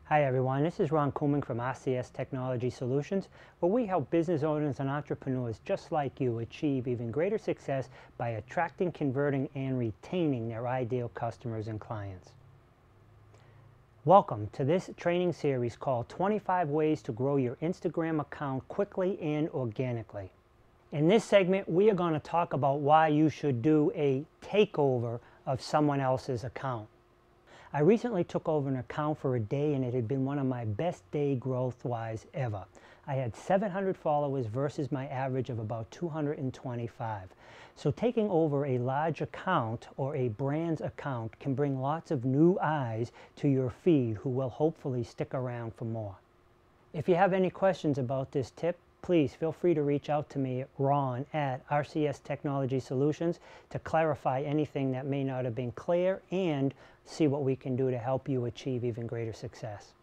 Hi everyone, this is Ron Couming from RCS Technology Solutions, where we help business owners and entrepreneurs just like you achieve even greater success by attracting, converting, and retaining their ideal customers and clients. Welcome to this training series called 25 Ways to Grow Your Instagram Account Quickly and Organically. In this segment, we are going to talk about why you should do a takeover of someone else's account. I recently took over an account for a day and it had been one of my best day growth-wise ever. I had 700 followers versus my average of about 225. So taking over a large account or a brand's account can bring lots of new eyes to your feed who will hopefully stick around for more. If you have any questions about this tip, please feel free to reach out to me, Ron, at RCS Technology Solutions to clarify anything that may not have been clear and see what we can do to help you achieve even greater success.